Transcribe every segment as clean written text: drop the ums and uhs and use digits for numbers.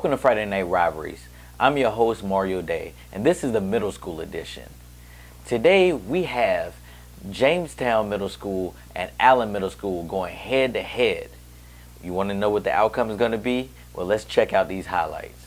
Welcome to Friday Night Rivalries. I'm your host, Mario Day, and this is the middle school edition. Today we have Jamestown Middle School and Allen Middle School going head to head. You want to know what the outcome is going to be? Well, let's check out these highlights.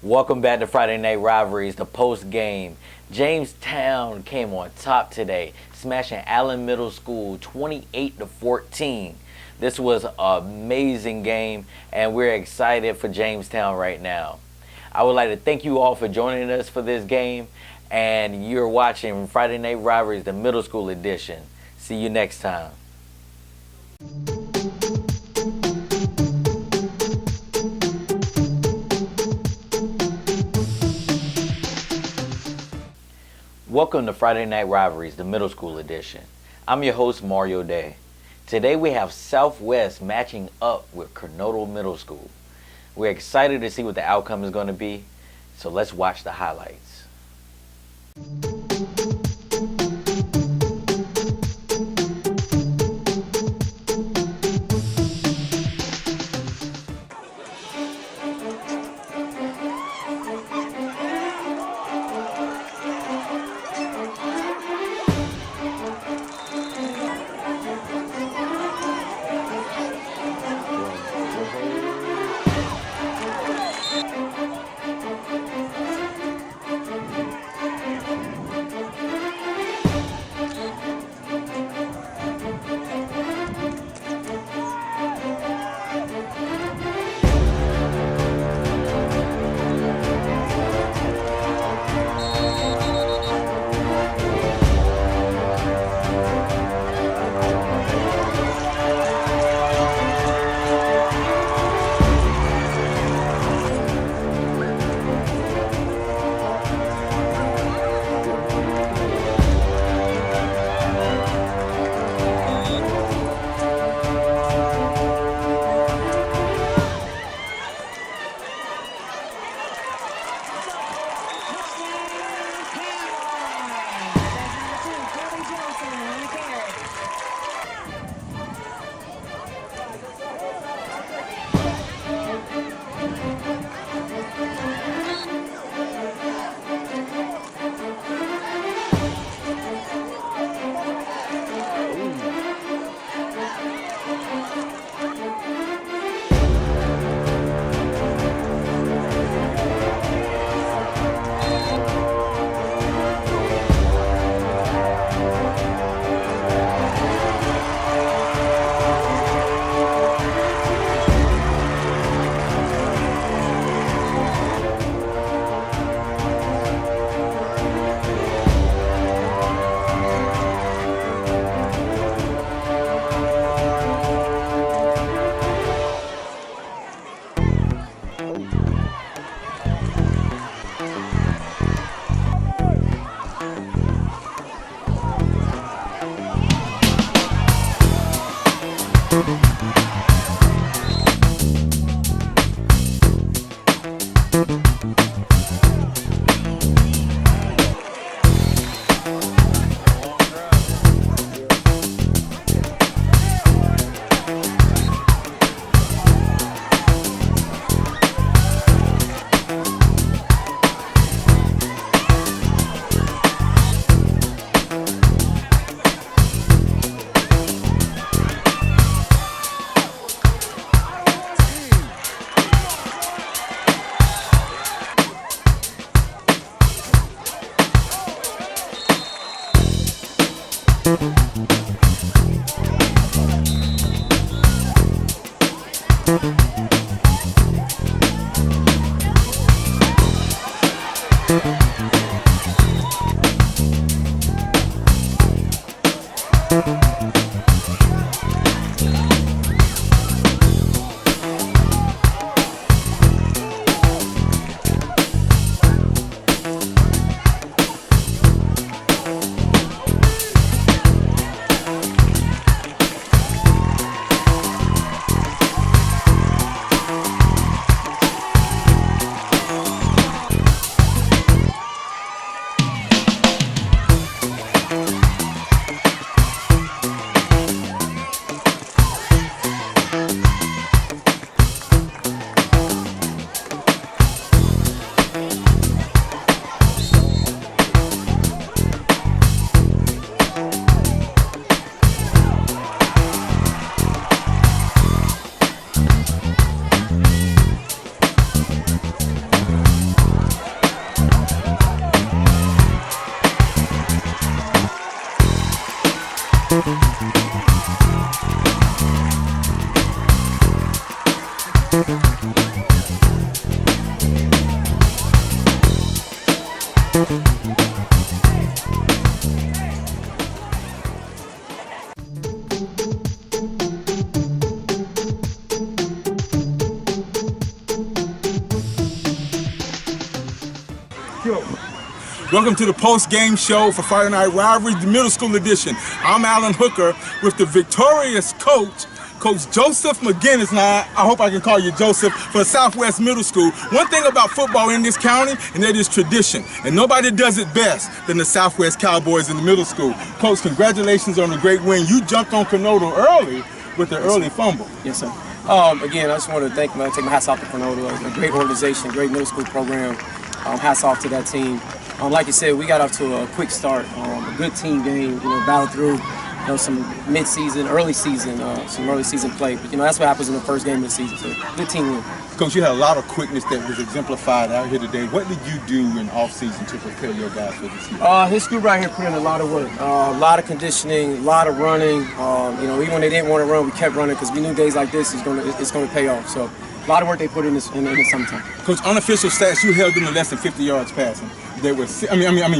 Welcome back to Friday Night Rivalries, the post game. Jamestown came on top today, smashing Allen Middle School 28-14. This was an amazing game, and we're excited for Jamestown right now. I would like to thank you all for joining us for this game, and you're watching Friday Night Rivalries, the middle school edition. See you next time. Welcome to Friday Night Rivalries, the middle school edition. I'm your host, Mario Day. Today we have Southwest matching up with Kernodle Middle School. We're excited to see what the outcome is going to be, so let's watch the highlights. Welcome to the post-game show for Friday Night Rivalry, the middle school edition. I'm Alan Hooker with the victorious coach, Coach Joseph McGinnis. Now, I hope I can call you Joseph, for Southwest Middle School. One thing about football in this county, and that is tradition. And nobody does it best than the Southwest Cowboys in the middle school. Coach, congratulations on the great win. You jumped on Kernodle early with the early fumble. Yes, sir. Again, I just want to take my hats off to Kernodle. A great organization, great middle school program. Hats off to that team. Like you said, we got off to a quick start. A good team game, battled through some mid-season, early season, some early season play. But that's what happens in the first game of the season. So good team win. Coach, you had a lot of quickness that was exemplified out here today. What did you do in off-season to prepare your guys for this season? This group right here put in a lot of work, a lot of conditioning, a lot of running. Even when they didn't want to run, we kept running because we knew days like this is going to pay off. So a lot of work they put in the summertime. Coach, unofficial stats, you held them to less than 50 yards passing. They were,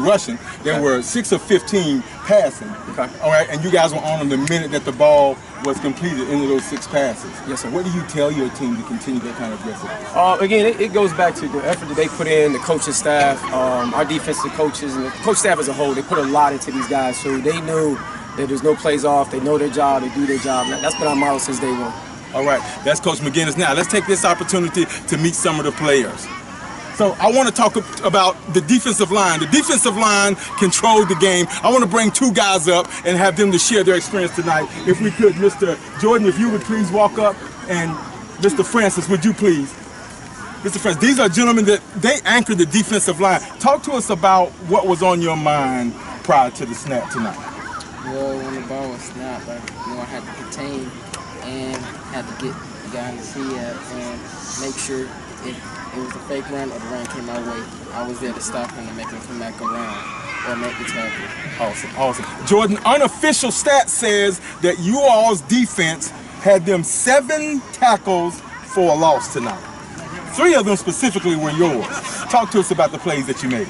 rushing. They were 6 of 15 passing. Okay. All right, and you guys were on them the minute that the ball was completed into those 6 passes. Yes, sir. What do you tell your team to continue that kind of aggressiveness? Again, it goes back to the effort that they put in, the coaching staff, our defensive coaches, and the coach staff as a whole. They put a lot into these guys, so they knew that there's no plays off. They know their job. They do their job. That's been our model since day one. All right, that's Coach McGinnis. Now, let's take this opportunity to meet some of the players. So I want to talk about the defensive line. The defensive line controlled the game. I want to bring 2 guys up and have them to share their experience tonight. If we could, Mr. Jordan, if you would please walk up, and Mr. Francis, would you please? Mr. Francis, these are gentlemen that they anchored the defensive line. Talk to us about what was on your mind prior to the snap tonight. Well, when the ball was snapped, I had to contain and had to get the guy in the sea and make sure it was a fake run or the run came my way. I was there to stop him and make him come back around or make the tackle. Awesome. Jordan, unofficial stat says that you all's defense had them 7 tackles for a loss tonight. 3 of them specifically were yours. Talk to us about the plays that you made.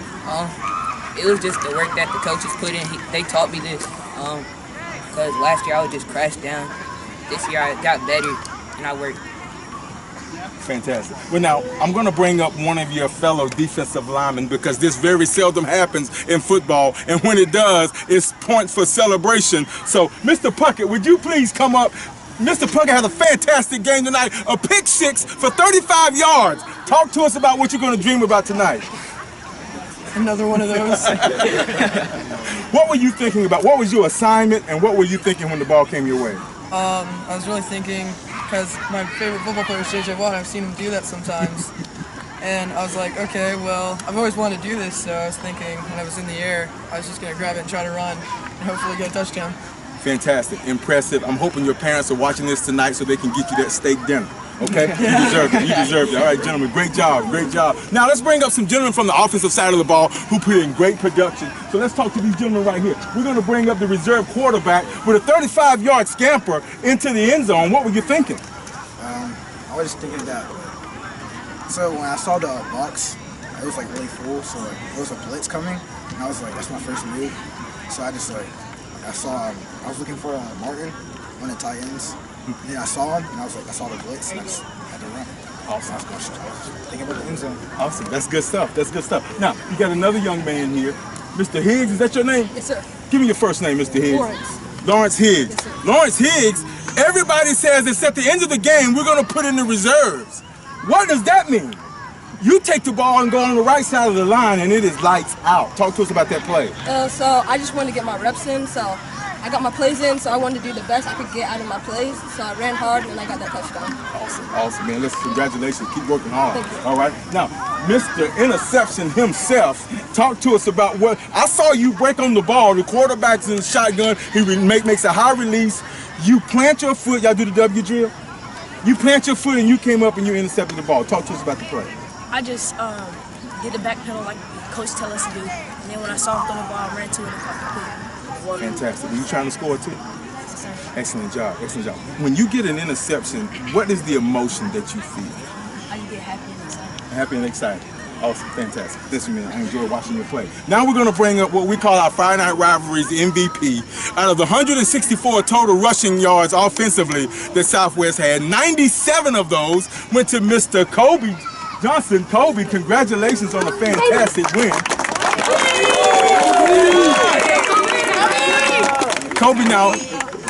It was just the work that the coaches put in. They taught me this because last year I would just crash down. This year I got better and I worked. Fantastic. Well, now, I'm going to bring up one of your fellow defensive linemen because this very seldom happens in football, and when it does, it's points for celebration. So, Mr. Puckett, would you please come up? Mr. Puckett had a fantastic game tonight, a pick 6 for 35 yards. Talk to us about what you're going to dream about tonight. Another one of those. What were you thinking about? What was your assignment, and what were you thinking when the ball came your way? I was really thinking, because my favorite football player is J.J. Watt, I've seen him do that sometimes. And I was like, okay, well, I've always wanted to do this, so I was thinking when I was in the air, I was just going to grab it and try to run and hopefully get a touchdown. Fantastic, impressive. I'm hoping your parents are watching this tonight so they can get you that steak dinner. Okay? You deserve it. You deserve it. All right, gentlemen, great job. Great job. Now, let's bring up some gentlemen from the offensive side of the ball who put in great production. So let's talk to these gentlemen right here. We're going to bring up the reserve quarterback with a 35-yard scamper into the end zone. What were you thinking? I was just thinking that. So when I saw the box, it was like really full, so like, there was a blitz coming, and I was like, that's my first move. So I just like, I was looking for Martin, one of the tight ends. And then I saw him, and I was like, I saw the blitz, and I just had to run. Awesome. I was thinking about the end zone. Awesome. That's good stuff. That's good stuff. Now, you got another young man here. Mr. Higgs, is that your name? Yes, sir. Give me your first name, Mr. Higgs. Lawrence Higgs. Yes, sir. Lawrence Higgs, everybody says it's at the end of the game, we're going to put in the reserves. What does that mean? You take the ball and go on the right side of the line, and it is lights out. Talk to us about that play. So I just wanted to get my reps in, so I got my plays in, so I wanted to do the best I could get out of my plays. So I ran hard, and I got that touchdown. Awesome, man. Listen, congratulations. Keep working hard. Thank you. All right. Now, Mr. Interception himself, talk to us about what I saw you break on the ball. The quarterback's in the shotgun. He makes a high release. You plant your foot. Y'all do the W drill? You plant your foot, and you came up and you intercepted the ball. Talk to us about the play. I just did the back pedal like coach tell us to do, and then when I saw him throw the ball, I ran to it and caught the pick. Fantastic. Were you trying to score too? Yes, sir. Excellent job. Excellent job. When you get an interception, what is the emotion that you feel? I get happy and excited. Happy and excited. Awesome. Fantastic. Listen, man, I enjoy watching you play. Now we're going to bring up what we call our Friday Night Rivalries MVP. Out of the 164 total rushing yards offensively that Southwest had, 97 of those went to Mr. Kobe Johnson. Kobe, congratulations on a fantastic win. Kobe, now,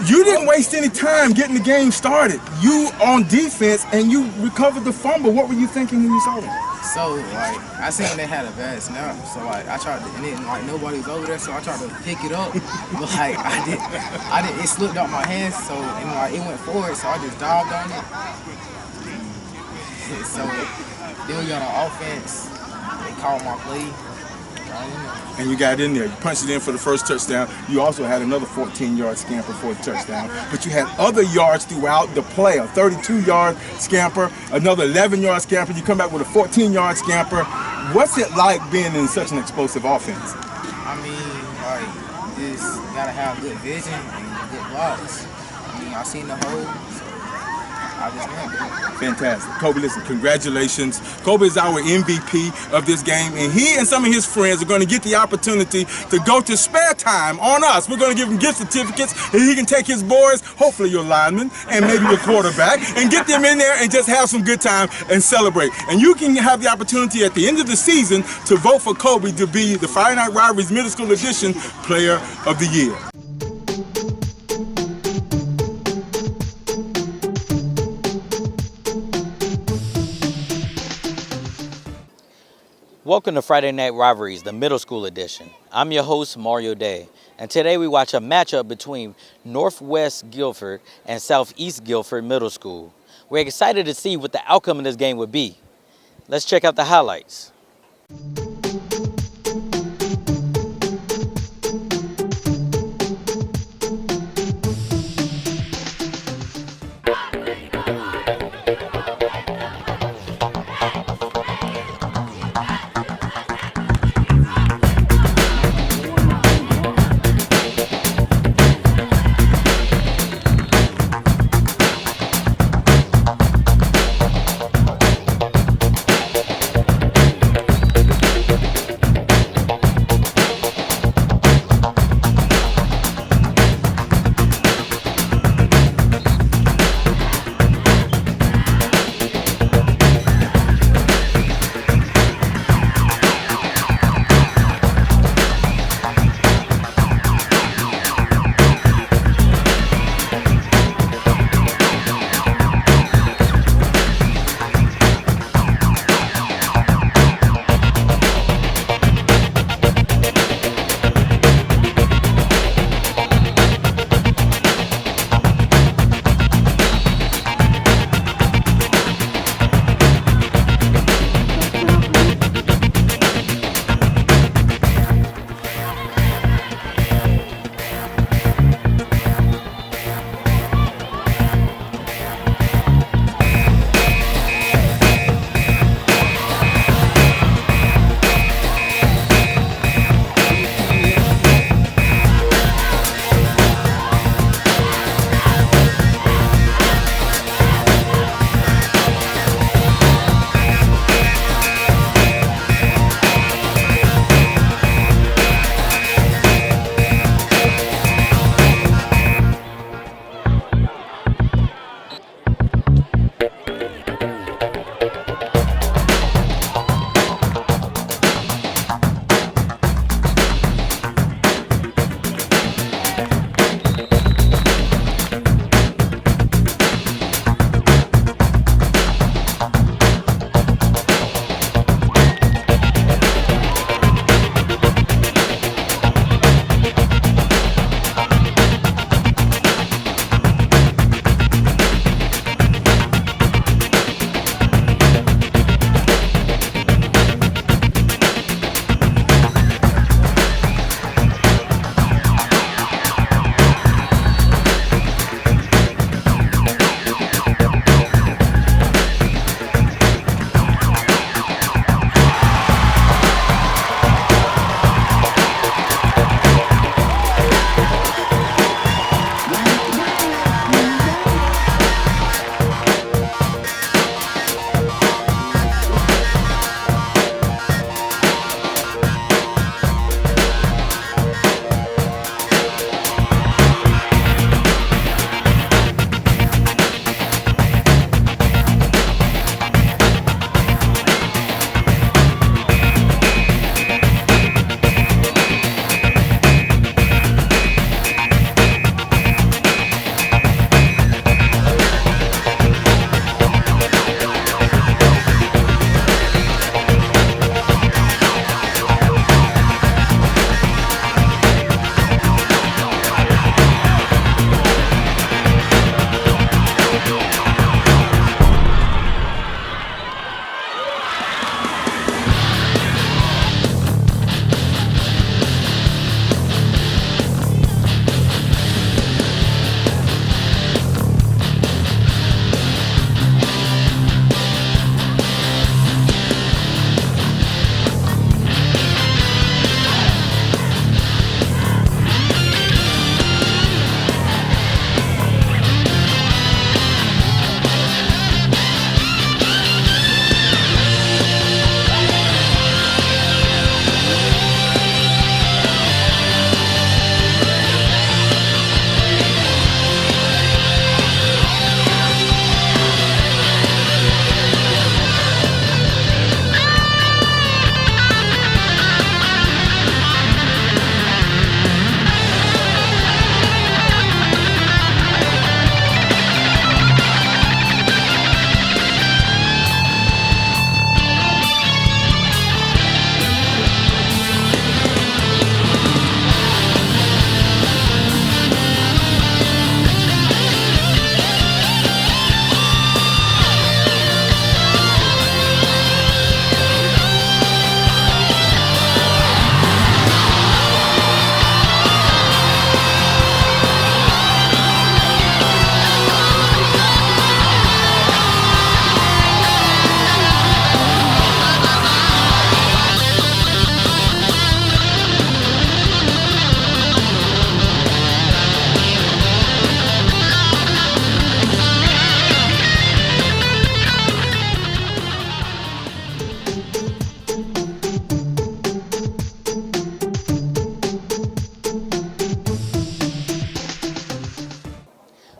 you didn't waste any time getting the game started. You on defense and you recovered the fumble. What were you thinking when you saw that? So, like, I seen they had a bad snap. So, like, I tried to, and then, like, nobody was over there, so I tried to pick it up. But, like, I didn't, it slipped out my hands, so, and, like, it went forward, so I just dived on it. So, then we got on offense. They called my play. And you got in there. You punched it in for the first touchdown. You also had another 14-yard scamper for a touchdown. But you had other yards throughout the play. A 32-yard scamper, another 11-yard scamper. You come back with a 14-yard scamper. What's it like being in such an explosive offense? I mean, like, you just got to have good vision and good blocks. I mean, I seen the hole, so I just went with it. Fantastic. Kobe, listen, congratulations. Kobe is our MVP of this game, and he and some of his friends are going to get the opportunity to go to spare time on us. We're going to give him gift certificates, and he can take his boys, hopefully your lineman, and maybe your quarterback, and get them in there and just have some good time and celebrate. And you can have the opportunity at the end of the season to vote for Kobe to be the Friday Night Rivalries Middle School Edition Player of the Year. Welcome to Friday Night Rivalries, the middle school edition. I'm your host, Mario Day, and today we watch a matchup between Northwest Guilford and Southeast Guilford Middle School. We're excited to see what the outcome of this game would be. Let's check out the highlights.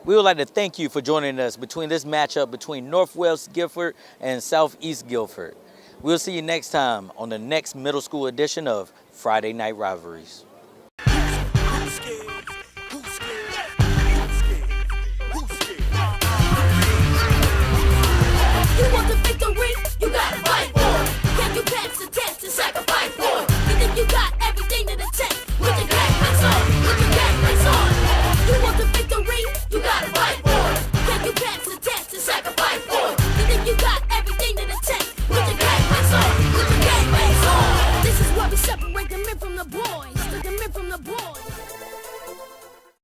We would like to thank you for joining us between this matchup between Northwest Guilford and Southeast Guilford. We'll see you next time on the next middle school edition of Friday Night Rivalries.